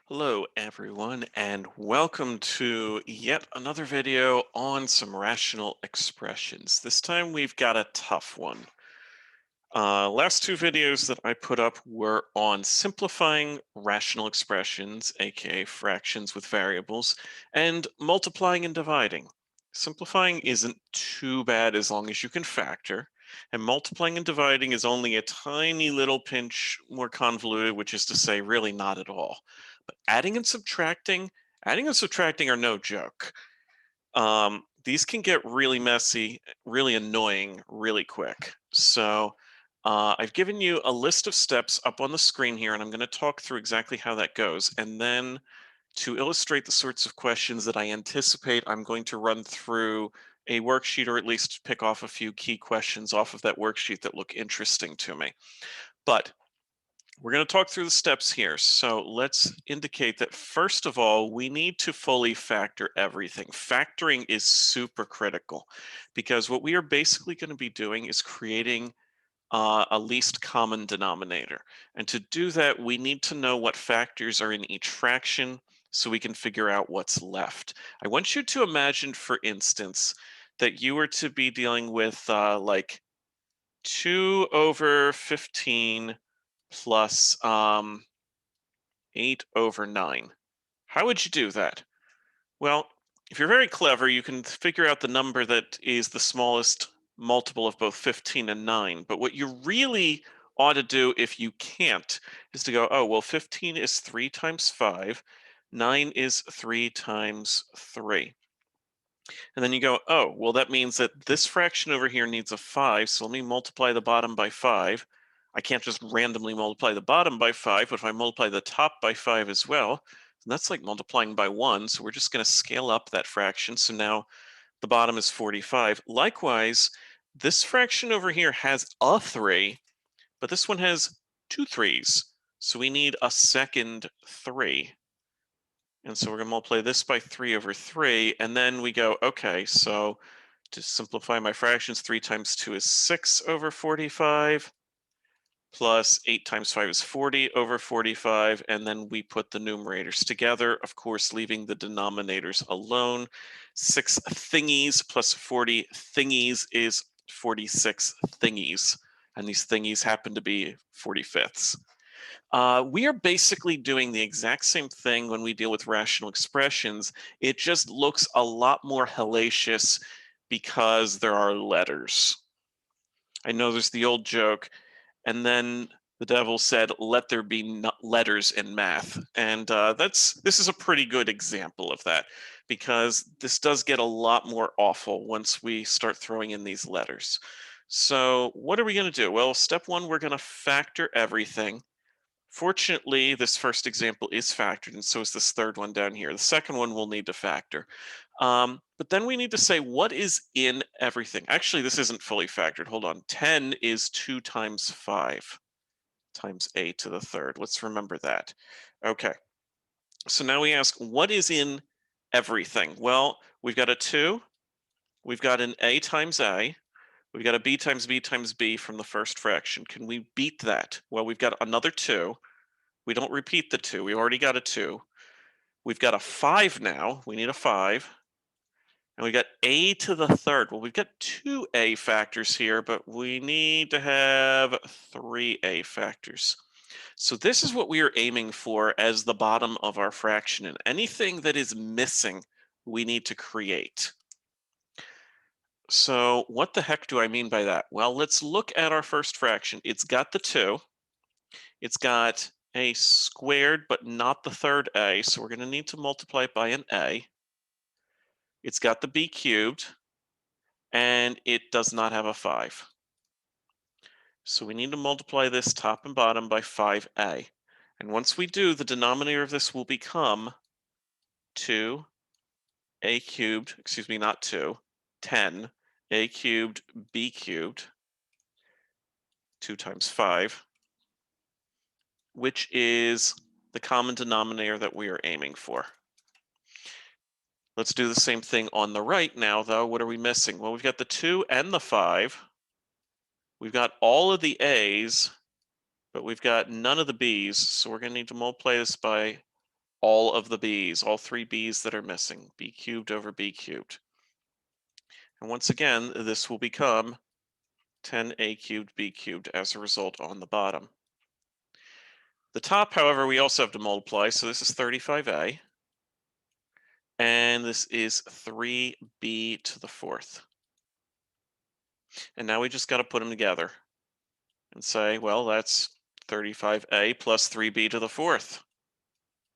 Hello, everyone, and welcome to yet another video on some rational expressions. This time we've got a tough one. Last two videos that I put up were on simplifying rational expressions, aka fractions with variables, and multiplying and dividing. Simplifying isn't too bad as long as you can factor, and multiplying and dividing is only a tiny little pinch more convoluted, which is to say, really not at all. But adding and subtracting are no joke. These can get really messy, really annoying really quick. So I've given you a list of steps up on the screen here, and I'm going to talk through exactly how that goes. And then to illustrate the sorts of questions that I anticipate, I'm going to run through a worksheet or at least pick off a few key questions off of that worksheet that look interesting to me. But we're going to talk through the steps here. So let's indicate that first of all, we need to fully factor everything. Factoring is super critical because what we are basically going to be doing is creating a least common denominator. And to do that, we need to know what factors are in each fraction so we can figure out what's left. I want you to imagine, for instance, that you were to be dealing with like 2 over 15 plus 8 over 9. How would you do that? Well, if you're very clever, you can figure out the number that is the smallest multiple of both 15 and 9. But what you really ought to do if you can't is to go, oh, well, 15 is 3 times 5, 9 is 3 times 3. And then you go, oh, well, that means that this fraction over here needs a 5, so let me multiply the bottom by 5. I can't just randomly multiply the bottom by 5, but if I multiply the top by 5 as well, then that's like multiplying by 1, so we're just going to scale up that fraction. So now the bottom is 45. Likewise, this fraction over here has a 3, but this one has two 3's, so we need a second 3. And so we're going to multiply this by 3 over 3, and then we go, okay, so to simplify my fractions, 3 times 2 is 6 over 45, plus 8 times 5 is 40 over 45, and then we put the numerators together, of course, leaving the denominators alone. 6 thingies plus 40 thingies is 46 thingies, and these thingies happen to be 45ths. We are basically doing the exact same thing when we deal with rational expressions. It just looks a lot more hellacious because there are letters. I know there's the old joke, and then the devil said, "Let there be letters in math," and this is a pretty good example of that because this does get a lot more awful once we start throwing in these letters. So what are we going to do? Well, step one, we're going to factor everything. Fortunately, this first example is factored, and so is this third one down here. The second one we'll need to factor. But then we need to say what is in everything. Actually, this isn't fully factored. Hold on. 10 is 2 times 5 times a to the third. Let's remember that. Okay, so now we ask what is in everything? Well, we've got a 2, we've got an a times a, we've got a b times b times b from the first fraction. Can we beat that? Well, we've got another 2. We don't repeat the 2. We already got a 2. We've got a 5 now. We need a 5. And we got a to the third. Well, we've got 2a factors here, but we need to have 3a factors. So this is what we are aiming for as the bottom of our fraction. And anything that is missing, we need to create. So what the heck do I mean by that? Well, let's look at our first fraction. It's got the 2. It's got a squared, but not the third a, so we're going to need to multiply it by an a. It's got the b cubed, and it does not have a 5. So we need to multiply this top and bottom by 5a. And once we do, the denominator of this will become 2a cubed, excuse me, not 2, 10, a cubed, b cubed, 2 times 5, which is the common denominator that we are aiming for. Let's do the same thing on the right now, though. What are we missing? Well, we've got the 2 and the 5. We've got all of the a's, but we've got none of the b's, so we're going to need to multiply this by all of the b's, all three b's that are missing, b cubed over b cubed. And once again, this will become 10a cubed b cubed as a result on the bottom. The top, however, we also have to multiply, so this is 35a, and this is 3b to the fourth. And now we just got to put them together and say, well, that's 35a plus 3b to the fourth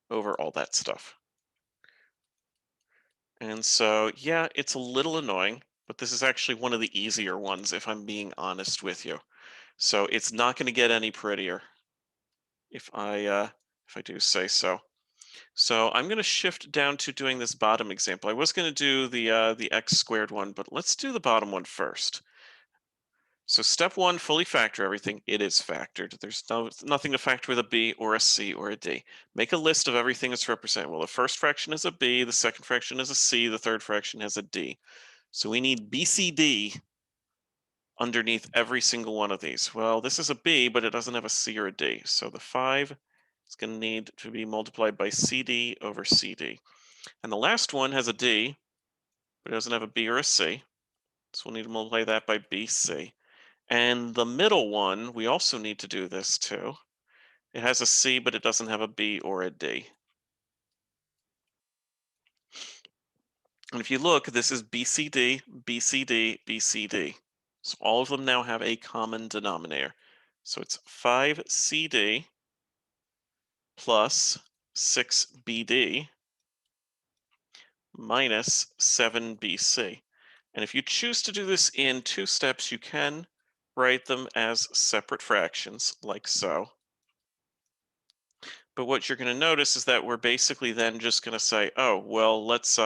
over all that stuff. And so, yeah, it's a little annoying, but this is actually one of the easier ones, if I'm being honest with you. So it's not going to get any prettier if I do say so. So I'm going to shift down to doing this bottom example. I was going to do the x squared one, but let's do the bottom one first. So step one, fully factor everything. It is factored. There's nothing to factor with a b or a c or a d. Make a list of everything that's represented. Well, the first fraction is a b, the second fraction is a c, the third fraction has a d. So we need BCD underneath every single one of these. Well, this is a B, but it doesn't have a C or a D. So the 5 is going to need to be multiplied by CD over CD. And the last one has a D, but it doesn't have a B or a C. So we'll need to multiply that by BC. And the middle one, we also need to do this too. It has a C, but it doesn't have a B or a D. And if you look, this is BCD, BCD, BCD. So all of them now have a common denominator. So it's 5CD plus 6BD minus 7BC. And if you choose to do this in two steps, you can write them as separate fractions, like so. But what you're going to notice is that we're basically then just going to say, oh, well, let's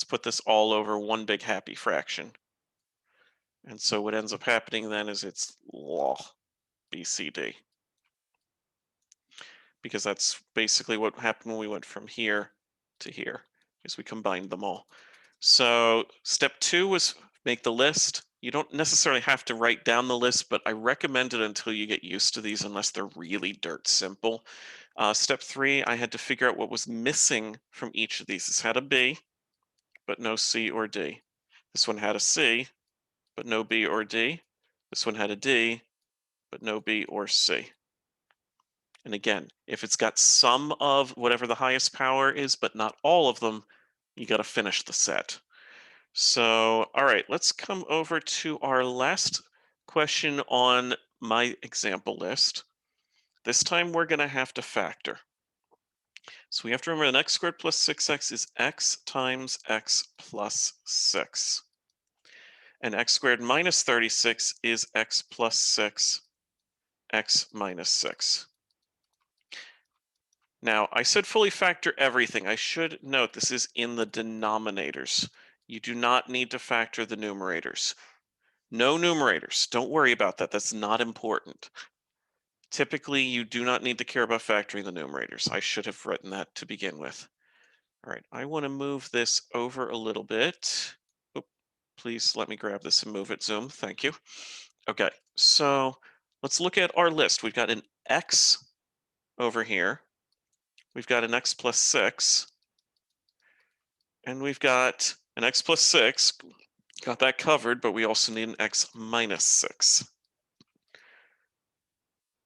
put this all over one big happy fraction. And so what ends up happening then is it's BCD. Because that's basically what happened when we went from here to here, is we combined them all. So step two was make the list. You don't necessarily have to write down the list, but I recommend it until you get used to these, unless they're really dirt simple. Step three, I had to figure out what was missing from each of these. This had a B, but no C or D. This one had a C, but no B or D. This one had a D, but no B or C. And again, if it's got some of whatever the highest power is, but not all of them, you got to finish the set. So, all right, let's come over to our last question on my example list. This time we're going to have to factor. So we have to remember that x squared plus 6x is x times x plus 6. And x squared minus 36 is x plus 6, x minus 6. Now, I said fully factor everything. I should note this is in the denominators. You do not need to factor the numerators. No numerators. Don't worry about that. That's not important. Typically, you do not need to care about factoring the numerators. I should have written that to begin with. All right, I want to move this over a little bit. Oop, please let me grab this and move it, Zoom. Thank you. Okay, so let's look at our list. We've got an x over here. We've got an x plus 6. And we've got an x plus 6. Got that covered, but we also need an x minus 6.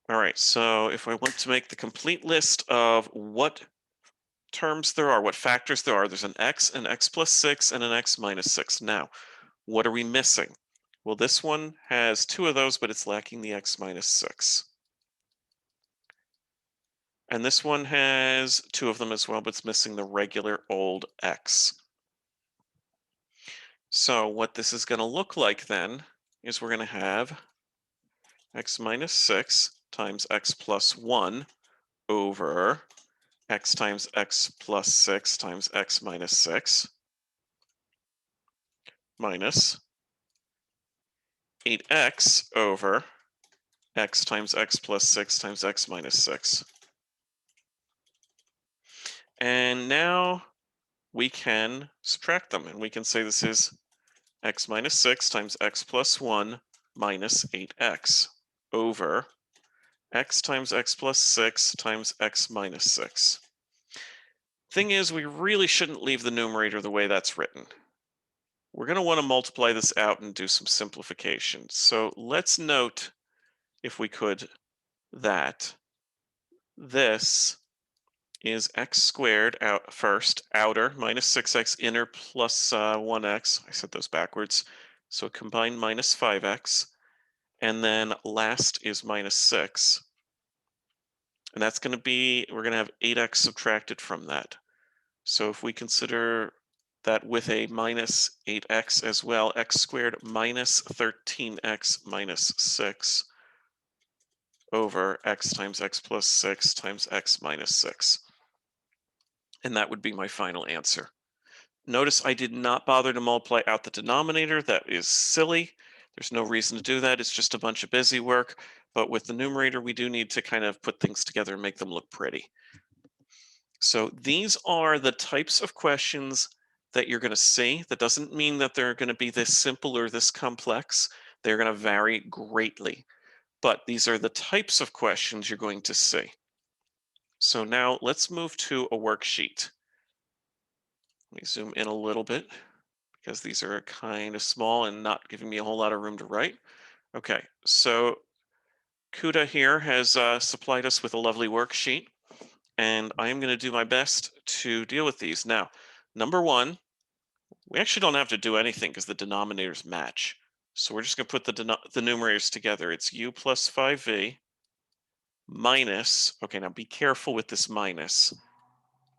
All right, so if I want to make the complete list of what terms there are, what factors there are, there's an x plus 6, and an x minus 6. Now, what are we missing? Well, this one has 2 of those, but it's lacking the x minus 6. And this one has 2 of them as well, but it's missing the regular old x. So what this is going to look like then is we're going to have x minus 6 times x plus 1 over x times x plus 6 times x minus 6 minus 8x over x times x plus 6 times x minus 6. And now we can subtract them, and we can say this is x minus 6 times x plus 1 minus 8x over x times x plus 6 times x minus 6. Thing is, we really shouldn't leave the numerator the way that's written. We're going to want to multiply this out and do some simplification. So let's note, if we could, that this is x squared out first, outer, minus 6x, inner plus 1x. I said those backwards. So combined minus 5x. And then last is minus 6. And that's going to be, we're going to have 8x subtracted from that. So if we consider that with a minus 8x as well, x squared minus 13x minus 6 over x times x plus 6 times x minus 6. And that would be my final answer. Notice I did not bother to multiply out the denominator. That is silly. There's no reason to do that. It's just a bunch of busy work. But with the numerator, we do need to kind of put things together and make them look pretty. So these are the types of questions that you're going to see. That doesn't mean that they're going to be this simple or this complex. They're going to vary greatly. But these are the types of questions you're going to see. So now let's move to a worksheet. Let me zoom in a little bit because these are kind of small and not giving me a whole lot of room to write. Okay, so Kuda here has supplied us with a lovely worksheet, and I am going to do my best to deal with these. Now, number one, we actually don't have to do anything because the denominators match. So we're just going to put the numerators together. It's u plus 5v minus, okay, now be careful with this minus.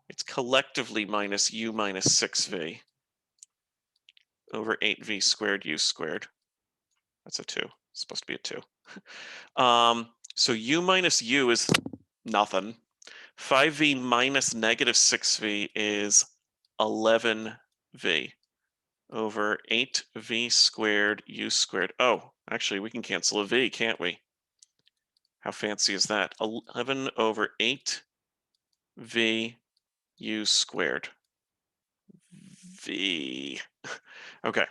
It's collectively minus u minus 6v over 8v squared u squared. That's a 2. It's supposed to be a 2. So u minus u is nothing. 5v minus negative 6v is 11v over 8v squared u squared. Oh, actually, we can cancel a v, can't we? How fancy is that? 11 over 8v u squared. V. Okay.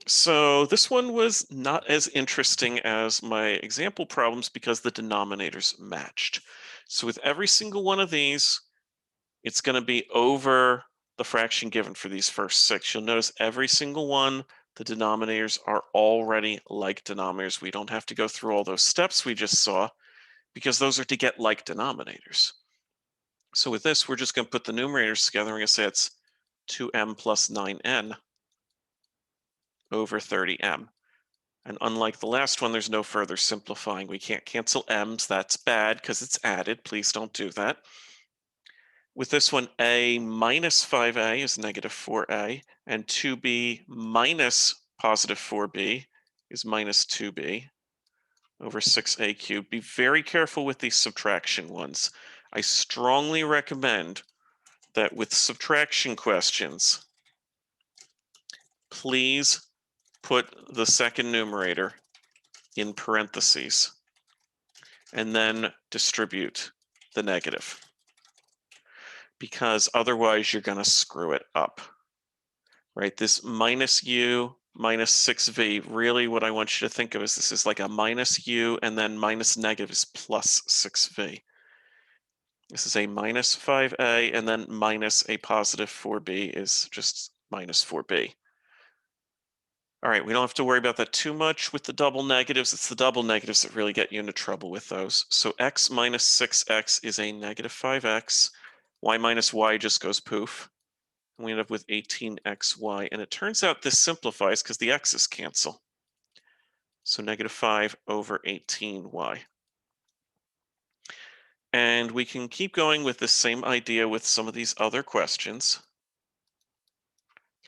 So this one was not as interesting as my example problems because the denominators matched. So with every single one of these, it's going to be over the fraction given for these first 6. You'll notice every single one, the denominators are already like denominators. We don't have to go through all those steps we just saw because those are to get like denominators. So with this, we're just going to put the numerators together. We're going to say it's 2m plus 9n over 30m. And unlike the last one, there's no further simplifying. We can't cancel m's. That's bad because it's added. Please don't do that. With this one, a minus 5a is negative 4a, and 2b minus positive 4b is minus 2b over 6a cubed. Be very careful with these subtraction ones. I strongly recommend that with subtraction questions, please put the second numerator in parentheses and then distribute the negative, because otherwise you're going to screw it up, right? This minus u minus 6v, really what I want you to think of is this is like a minus u and then minus negative is plus 6v. This is a minus 5a and then minus a positive 4b is just minus 4b. All right, we don't have to worry about that too much with the double negatives. It's the double negatives that really get you into trouble with those. So x minus 6x is a negative 5x. Y minus y just goes poof. And we end up with 18xy. And it turns out this simplifies because the x's cancel. So negative 5 over 18y. And we can keep going with the same idea with some of these other questions.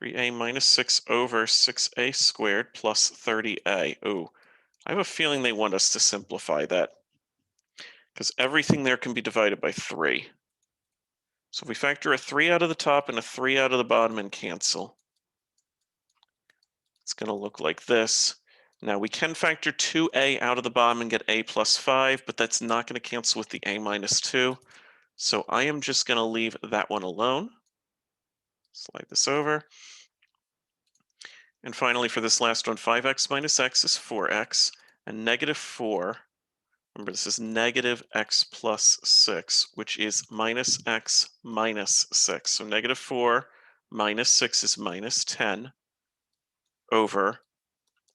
3a minus 6 over 6a squared plus 30a. Ooh, I have a feeling they want us to simplify that because everything there can be divided by 3. So if we factor a 3 out of the top and a 3 out of the bottom and cancel, it's going to look like this. Now we can factor 2a out of the bottom and get a plus 5, but that's not going to cancel with the a minus 2. So I am just going to leave that one alone. Slide this over. And finally, for this last one, 5x minus x is 4x, and negative 4 Remember, this is negative x plus 6, which is minus x minus 6. So negative 4 minus 6 is minus 10 over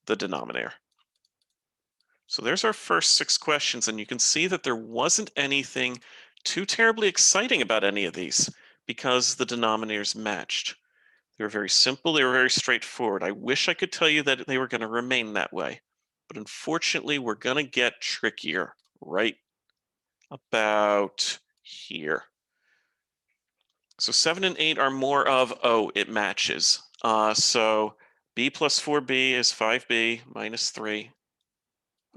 the denominator. So there's our first 6 questions, and you can see that there wasn't anything too terribly exciting about any of these because the denominators matched. They were very simple, they were very straightforward. I wish I could tell you that they were going to remain that way, but unfortunately, we're going to get trickier right about here. So 7 and 8 are more of, oh, it matches. So b plus 4b is 5b minus 3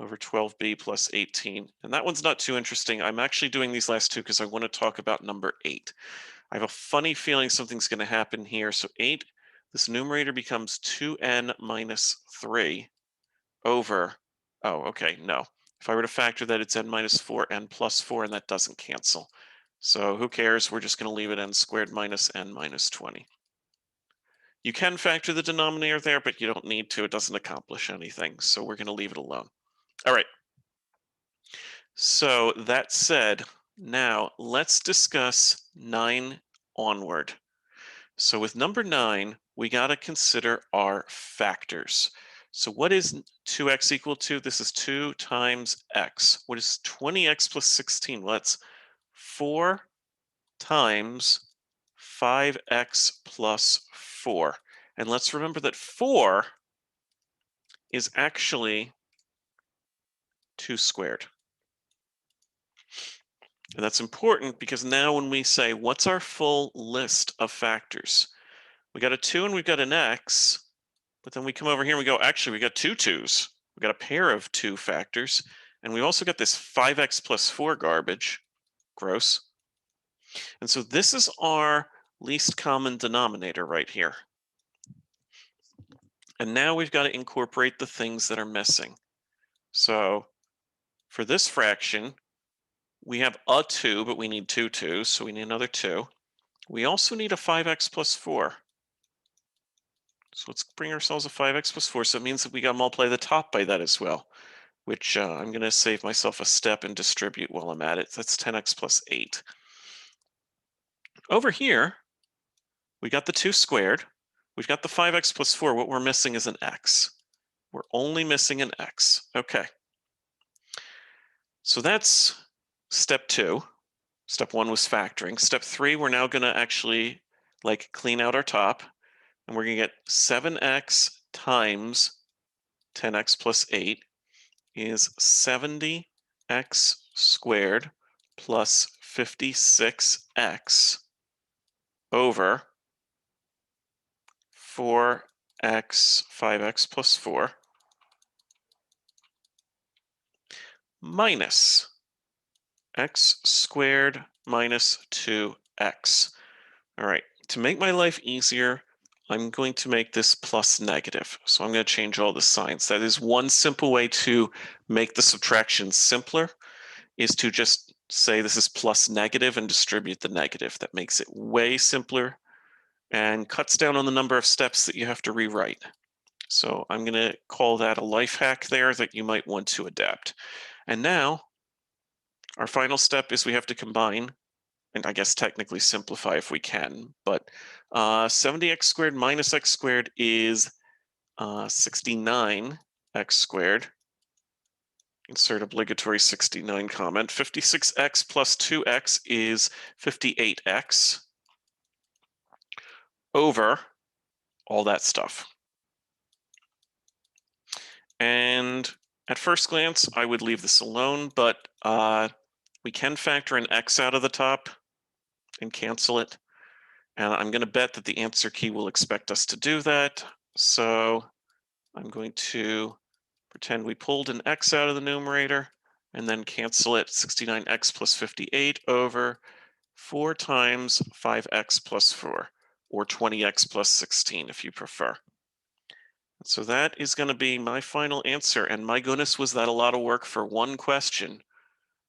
over 12b plus 18. And that one's not too interesting. I'm actually doing these last two because I want to talk about number 8. I have a funny feeling something's going to happen here. So 8, this numerator becomes 2n minus 3 over, oh, okay, no. If I were to factor that, it's n minus 4, n plus 4, and that doesn't cancel. So who cares? We're just going to leave it n squared minus n minus 20. You can factor the denominator there, but you don't need to. It doesn't accomplish anything. So we're going to leave it alone. All right. So that said, now let's discuss 9 onward. So with number 9, we got to consider our factors. So what is 2x equal to? This is 2 times x. What is 20x plus 16? Well, that's 4 times 5x plus 4. And let's remember that 4 is actually 2 squared. And that's important because now when we say, what's our full list of factors? We got a 2 and we've got an x, but then we come over here and we go, actually, we got 2 2's. We got a pair of 2 factors, and we also got this 5x plus 4 garbage. Gross. And so this is our least common denominator right here. And now we've got to incorporate the things that are missing. So for this fraction, we have a 2, but we need 2 2's, so we need another 2. We also need a 5x plus 4. So let's bring ourselves a 5x plus 4. So it means that we got to multiply the top by that as well, which I'm going to save myself a step and distribute while I'm at it. That's 10x plus 8. Over here, we got the 2 squared. We've got the 5x plus 4. What we're missing is an x. We're only missing an x. Okay. So that's step 2. Step 1 was factoring. Step 3, we're now going to actually clean out our top. And we're going to get 7x times 10x plus 8 is 70x squared plus 56x over 4x 5x plus 4 minus x squared minus 2x. All right, to make my life easier, I'm going to make this plus negative. So I'm going to change all the signs. That is one simple way to make the subtraction simpler, is to just say this is plus negative and distribute the negative. That makes it way simpler and cuts down on the number of steps that you have to rewrite. So I'm going to call that a life hack there that you might want to adapt. And now our final step is we have to combine, and I guess technically simplify if we can, but 70x squared minus x squared is 69x squared. Insert obligatory 69 comment. 56x plus 2x is 58x over all that stuff. And at first glance, I would leave this alone, but we can factor an x out of the top and cancel it. And I'm going to bet that the answer key will expect us to do that. So I'm going to pretend we pulled an x out of the numerator and then cancel it. 69x plus 58 over 4 times 5x plus 4, or 20x plus 16 if you prefer. So that is going to be my final answer. And my goodness, was that a lot of work for one question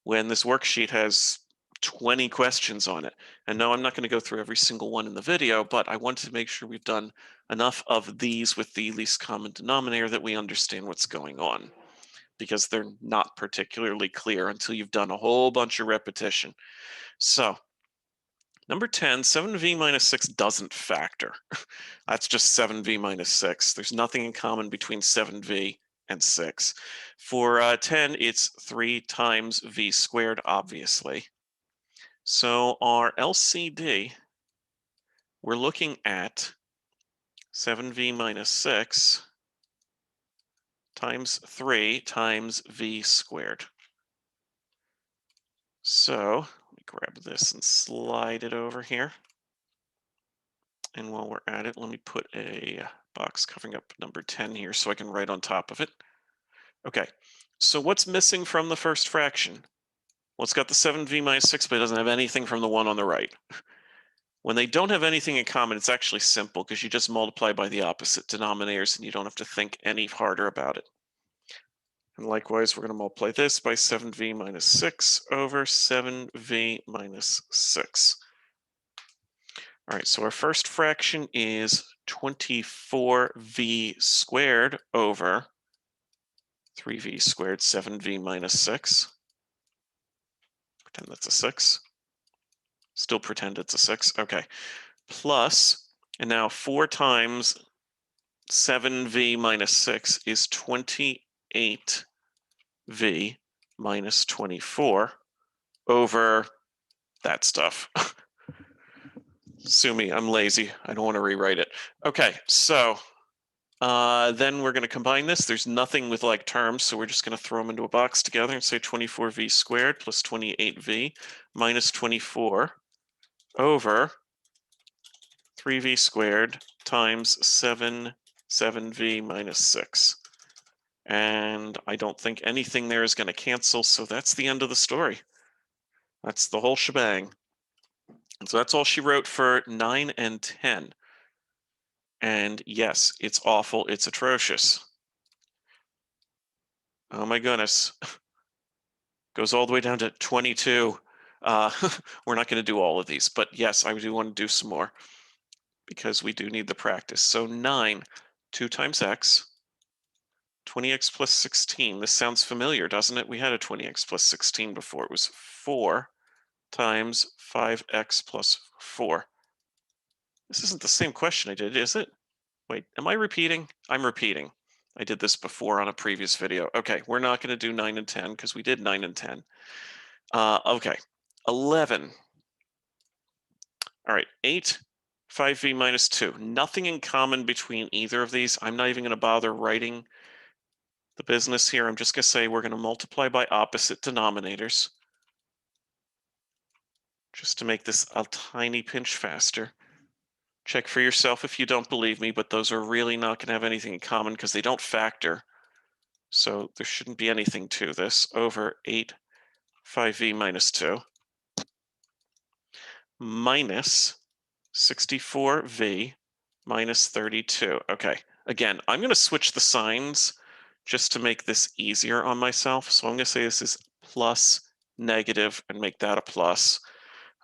when this worksheet has 20 questions on it. And no, I'm not going to go through every single one in the video, but I wanted to make sure we've done enough of these with the least common denominator that we understand what's going on. because they're not particularly clear until you've done a whole bunch of repetition. So number 10, 7v minus 6 doesn't factor. That's just 7v minus 6. There's nothing in common between 7v and 6. For 10, it's 3 times v squared, obviously. So our LCD, we're looking at 7v minus 6 times 3 times v squared. So let me grab this and slide it over here. And while we're at it, let me put a box covering up number 10 here so I can write on top of it. Okay, so what's missing from the first fraction? Well, it's got the 7v minus 6, but it doesn't have anything from the one on the right. When they don't have anything in common, it's actually simple because you just multiply by the opposite denominators and you don't have to think any harder about it. And likewise, we're going to multiply this by 7v minus 6 over 7v minus 6. All right, so our first fraction is 24v squared over 3v squared, 7v minus 6. Pretend that's a 6. Still pretend it's a 6. Okay. Plus, and now 4 times 7v minus 6 is 28v minus 24 over that stuff. Sue me, I'm lazy. I don't want to rewrite it. Okay, so then we're going to combine this. There's nothing with like terms, so we're just going to throw them into a box together and say 24v squared plus 28v minus 24 over 3v squared times 7v minus 6. And I don't think anything there is going to cancel, so that's the end of the story. That's the whole shebang. And so that's all she wrote for 9 and 10. And yes, it's awful. It's atrocious. Oh my goodness. Goes all the way down to 22. We're not going to do all of these, but yes, I do want to do some more because we do need the practice. So 9, 2 times x, 20x plus 16. This sounds familiar, doesn't it? We had a 20x plus 16 before. It was 4 times 5x plus 4. This isn't the same question I did, is it? Wait, am I repeating? I'm repeating. I did this before on a previous video. Okay, we're not going to do 9 and 10 because we did 9 and 10. Okay, 11. All right, 8, 5v minus 2. Nothing in common between either of these. I'm not even going to bother writing the business here. I'm just going to say we're going to multiply by opposite denominators just to make this a tiny pinch faster. Check for yourself if you don't believe me, but those are really not going to have anything in common because they don't factor. So there shouldn't be anything to this. Over 8, 5v minus 2 minus 64v minus 32. Okay, again, I'm going to switch the signs just to make this easier on myself. So I'm going to say this is plus, negative, and make that a plus.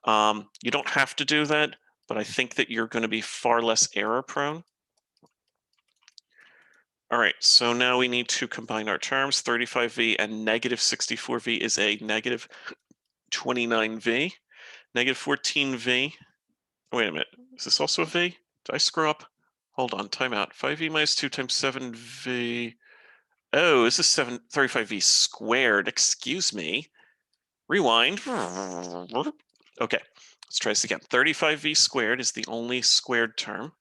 You don't have to do that, but I think that you're going to be far less error prone. All right, so now we need to combine our terms. 35v and negative 64v is a negative 29v. Negative 14v. Wait a minute, is this also a v? Did I screw up? Hold on, time out. 5v minus 2 times 7v. Oh, this is 35v squared. Excuse me. Rewind. Okay, let's try this again. 35v squared is the only squared term.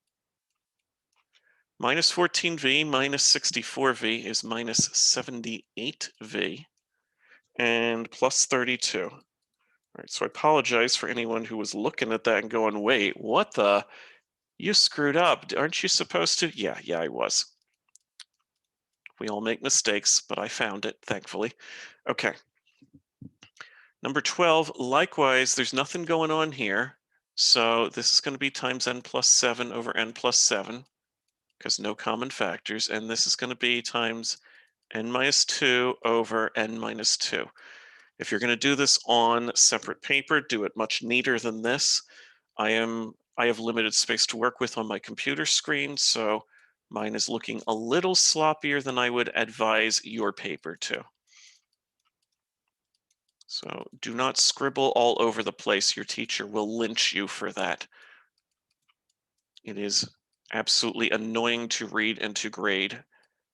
Minus 14v minus 64v is minus 78v. And plus 32. All right, so I apologize for anyone who was looking at that and going, wait, what the? You screwed up. Aren't you supposed to? Yeah, I was. We all make mistakes, but I found it, thankfully. Okay. Number 12, likewise, there's nothing going on here. So this is going to be times n plus 7 over n plus 7, because no common factors. And this is going to be times n minus 2 over n minus 2. If you're going to do this on separate paper, do it much neater than this. I have limited space to work with on my computer screen, so Mine is looking a little sloppier than I would advise your paper to. So do not scribble all over the place. Your teacher will lynch you for that. It is absolutely annoying to read and to grade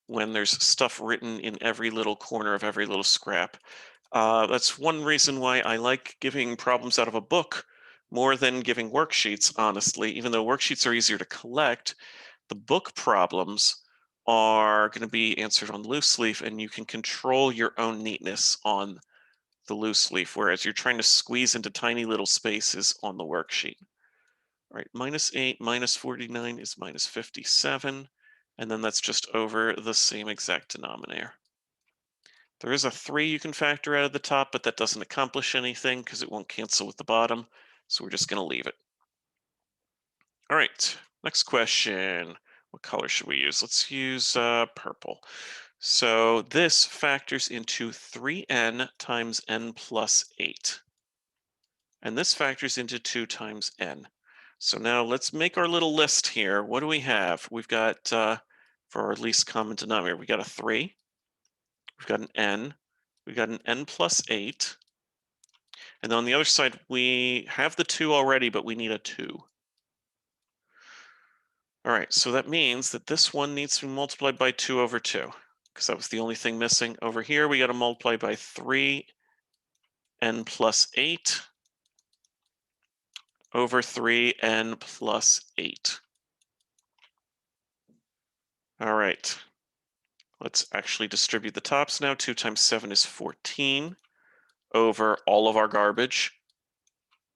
when there's stuff written in every little corner of every little scrap. That's one reason why I like giving problems out of a book more than giving worksheets, honestly. Even though worksheets are easier to collect, the book problems are going to be answered on loose leaf, and you can control your own neatness on the loose leaf, whereas you're trying to squeeze into tiny little spaces on the worksheet. All right, -8 minus 49 is minus 57, and then that's just over the same exact denominator. There is a 3 you can factor out of the top, but that doesn't accomplish anything because it won't cancel with the bottom, so we're just going to leave it. All right, next question. What color should we use? Let's use purple. So this factors into 3n times n plus 8. And this factors into 2 times n. So now let's make our little list here. What do we have? We've got, for our least common denominator, we got a 3. We've got an n. We've got an n plus 8. And then on the other side, we have the 2 already, but we need a 2. All right, so that means that this one needs to be multiplied by 2 over 2, because that was the only thing missing. Over here, we got to multiply by 3n plus 8 over 3n plus 8. All right, let's actually distribute the tops now. 2 times 7 is 14 over all of our garbage.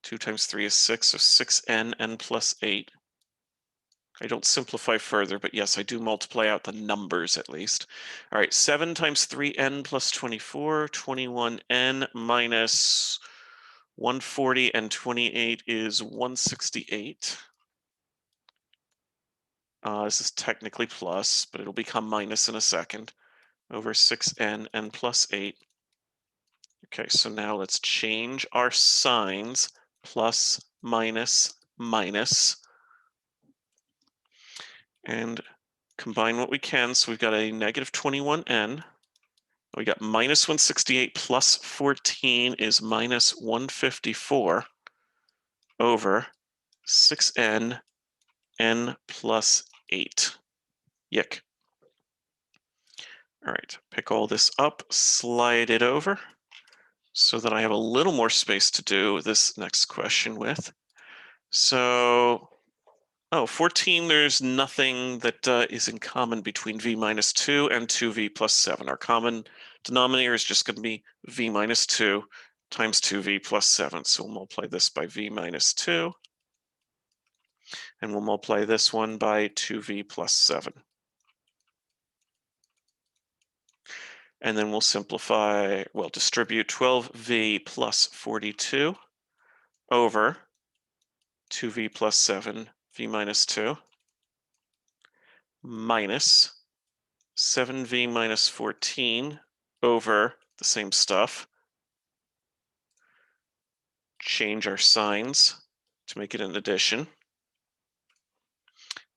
2 times 3 is 6, so 6n, n plus 8. I don't simplify further, but yes, I do multiply out the numbers at least. All right, 7 times 3n plus 24, 21n minus 140 and 28 is 168. This is technically plus, but it'll become minus in a second, over 6n, n plus 8. Okay, so now let's change our signs, plus, minus, minus, and combine what we can. So we've got a negative 21n. We got minus 168 plus 14 is minus 154 over 6n, n plus 8. Yick. All right, pick all this up, slide it over so that I have a little more space to do this next question with. So, 14, there's nothing that is in common between v minus 2 and 2v plus 7. Our common denominator is just going to be v minus 2 times 2v plus 7. So we'll multiply this by v minus 2, and we'll multiply this one by 2v plus 7. And then we'll simplify, well, distribute 12v plus 42 over 2v plus 7, v minus 2, minus 7v minus 14 over the same stuff. Change our signs to make it an addition.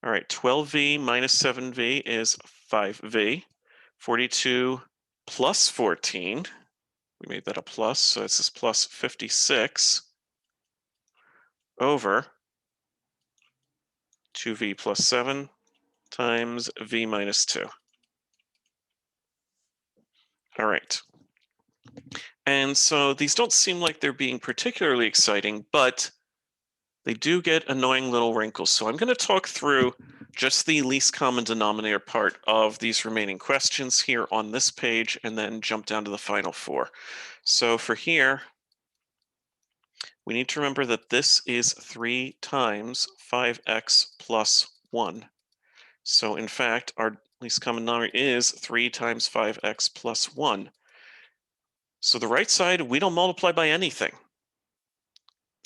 All right, 12v minus 7v is 5v. 42 plus 14, we made that a plus, so this is plus 56 over 2v plus 7 times v minus 2. All right. And so these don't seem like they're being particularly exciting, but they do get annoying little wrinkles. So I'm going to talk through just the least common denominator part of these remaining questions here on this page, and then jump down to the final 4. So for here, we need to remember that this is 3 times 5x plus 1. So in fact, our least common denominator is 3 times 5x plus 1. So the right side, we don't multiply by anything.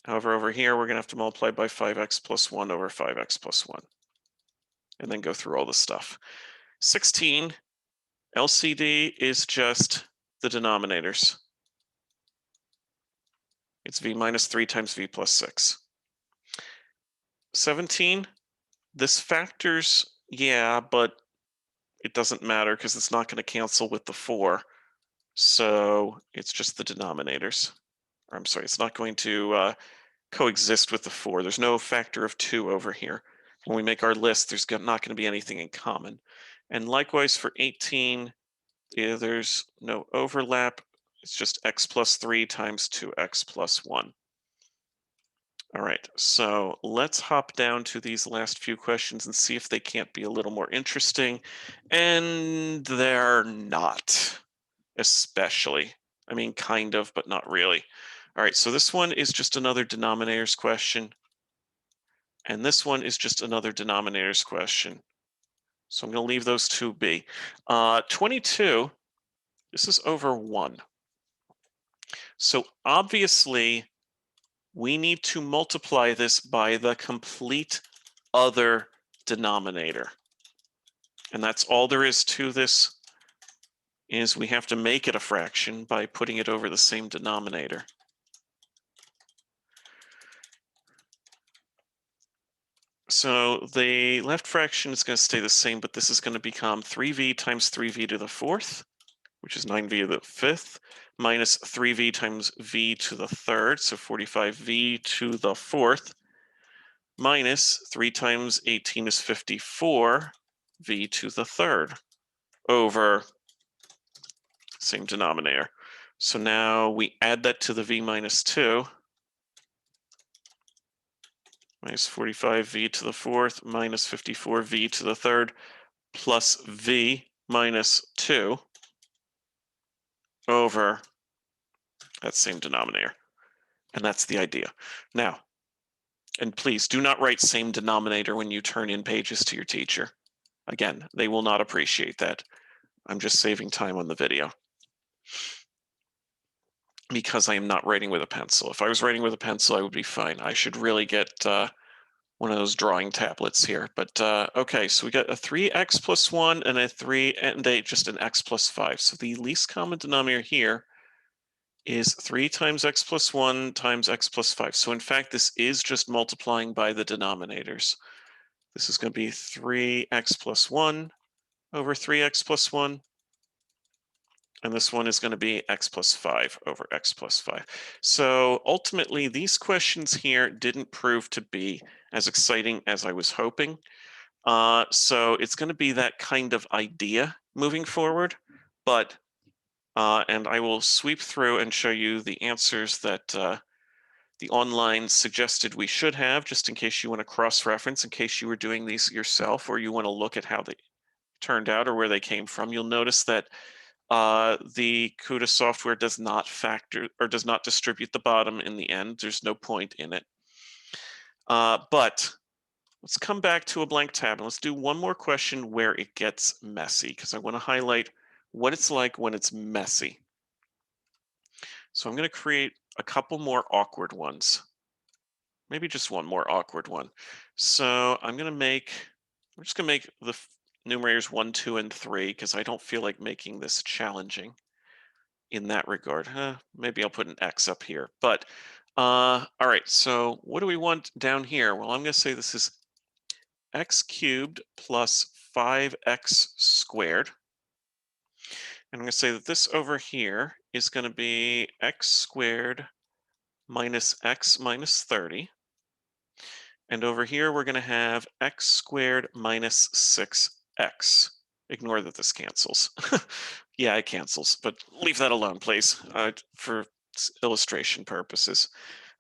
However, over here, we're going to have to multiply by 5x plus 1 over 5x plus 1. And then go through all the stuff. 16, LCD is just the denominators. It's v minus 3 times v plus 6. 17, this factors Yeah, but it doesn't matter because it's not going to cancel with the 4. So it's just the denominators. Or I'm sorry, it's not going to coexist with the 4. There's no factor of 2 over here. When we make our list, there's not going to be anything in common. And likewise for 18, yeah, there's no overlap. It's just x plus 3 times 2x plus 1. All right, so let's hop down to these last few questions and see if they can't be a little more interesting. And they're not, especially. I mean, kind of, but not really. All right, so this one is just another denominators question. And this one is just another denominators question. So I'm going to leave those two be. 22, this is over 1. So obviously, we need to multiply this by the complete other denominator. And that's all there is to this, is we have to make it a fraction by putting it over the same denominator. So the left fraction is going to stay the same, but this is going to become 3v times 3v to the 4th, which is 9v to the 5th, minus 3v times v to the 3rd, so 45v to the 4th, minus 3 times 18 is 54, v to the 3rd, over same denominator. So now we add that to the v minus 2, minus 45v to the 4th, minus 54v to the 3rd, plus v minus 2 over that same denominator. And that's the idea. Now, and please do not write same denominator when you turn in pages to your teacher. Again, they will not appreciate that. I'm just saving time on the video because I am not writing with a pencil. If I was writing with a pencil, I would be fine. I should really get one of those drawing tablets here. But okay, so we got a 3x plus 1 and a 3 and just an x plus 5. So the least common denominator here is 3 times x plus 1 times x plus 5. So in fact, this is just multiplying by the denominators. This is going to be 3x plus 1 over 3x plus 1. And this one is going to be x plus 5 over x plus 5. So ultimately, these questions here didn't prove to be as exciting as I was hoping. So it's going to be that kind of idea moving forward. But, and I will sweep through and show you the answers that the online suggested we should have, just in case you want to cross-reference, in case you were doing these yourself, or you want to look at how they turned out or where they came from. You'll notice that the CUDA software does not factor or does not distribute the bottom in the end. There's no point in it. But let's come back to a blank tab and let's do one more question where it gets messy, because I want to highlight what it's like when it's messy. So I'm going to create a couple more awkward ones. Maybe just one more awkward one. So I'm just going to make the numerators 1, 2, and 3, because I don't feel like making this challenging in that regard. Maybe I'll put an X up here. But all right, so what do we want down here? Well, I'm going to say this is x cubed plus 5x squared. And I'm going to say that this over here is going to be x squared minus x minus 30. And over here, we're going to have x squared minus 6x. Ignore that this cancels. Yeah, it cancels, but leave that alone, please, for illustration purposes.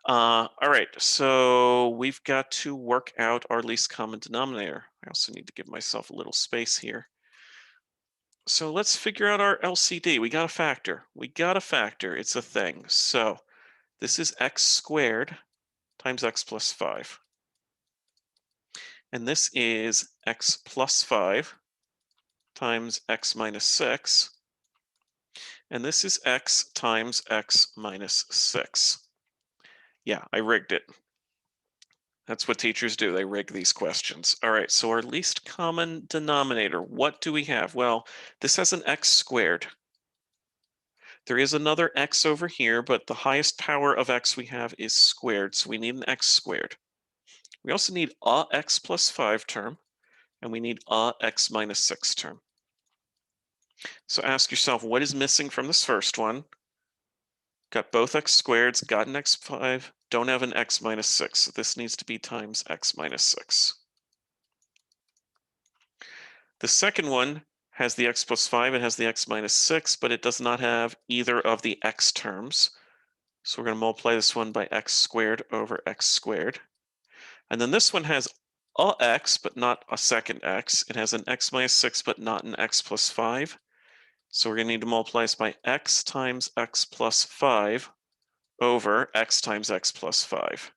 All right, so we've got to work out our least common denominator. I also need to give myself a little space here. So let's figure out our LCD. We got a factor. We got a factor. It's a thing. So this is x squared times x plus 5. And this is x plus 5 times x minus 6. And this is x times x minus 6. Yeah, I rigged it. That's what teachers do. They rig these questions. All right, so our least common denominator, what do we have? Well, this has an x squared. There is another x over here, but the highest power of x we have is squared, so we need an x squared. We also need a x plus 5 term, and we need a x minus 6 term. So ask yourself, what is missing from this first one? Got both x squareds, got an x5, don't have an x minus 6. So this needs to be times x minus 6. The second one has the x plus 5, it has the x minus 6, but it does not have either of the x terms. So we're going to multiply this one by x squared over x squared. And then this one has a x, but not a second x. It has an x minus 6, but not an x plus 5. So we're going to need to multiply this by x times x plus 5 over x times x plus 5.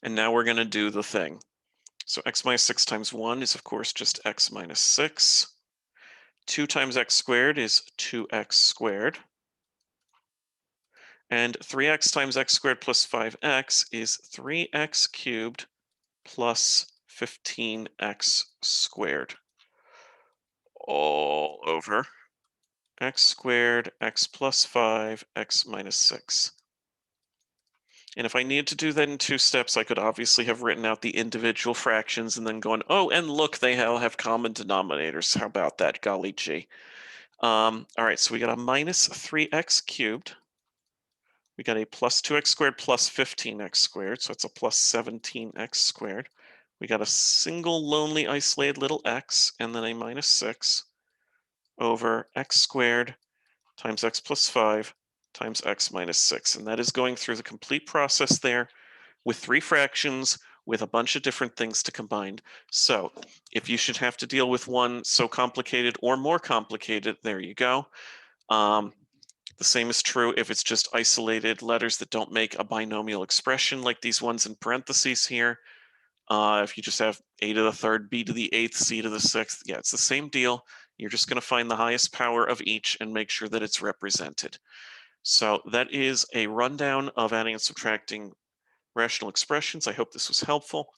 And now we're going to do the thing. So x minus 6 times 1 is, of course, just x minus 6. 2 times x squared is 2x squared. And 3x times x squared plus 5x is 3x cubed plus 15x squared, all over x squared, x plus 5, x minus 6. And if I needed to do that in 2 steps, I could obviously have written out the individual fractions and then gone, oh, and look, they all have common denominators. How about that? Golly gee. All right, so we got a minus 3x cubed. We got a plus 2x squared plus 15x squared, so it's a plus 17x squared. We got a single lonely isolated little x and then a minus 6 over x squared times x plus 5 times x minus 6. And that is going through the complete process there with 3 fractions with a bunch of different things to combine. So if you should have to deal with one so complicated or more complicated, there you go. The same is true if it's just isolated letters that don't make a binomial expression like these ones in parentheses here. If you just have a to the third, b to the eighth, c to the sixth, yeah, it's the same deal. You're just going to find the highest power of each and make sure that it's represented. So that is a rundown of adding and subtracting rational expressions. I hope this was helpful.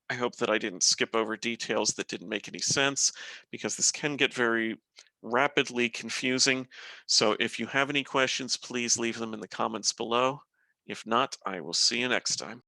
I hope that I didn't skip over details that didn't make any sense, because this can get very rapidly confusing. So if you have any questions, please leave them in the comments below. If not, I will see you next time.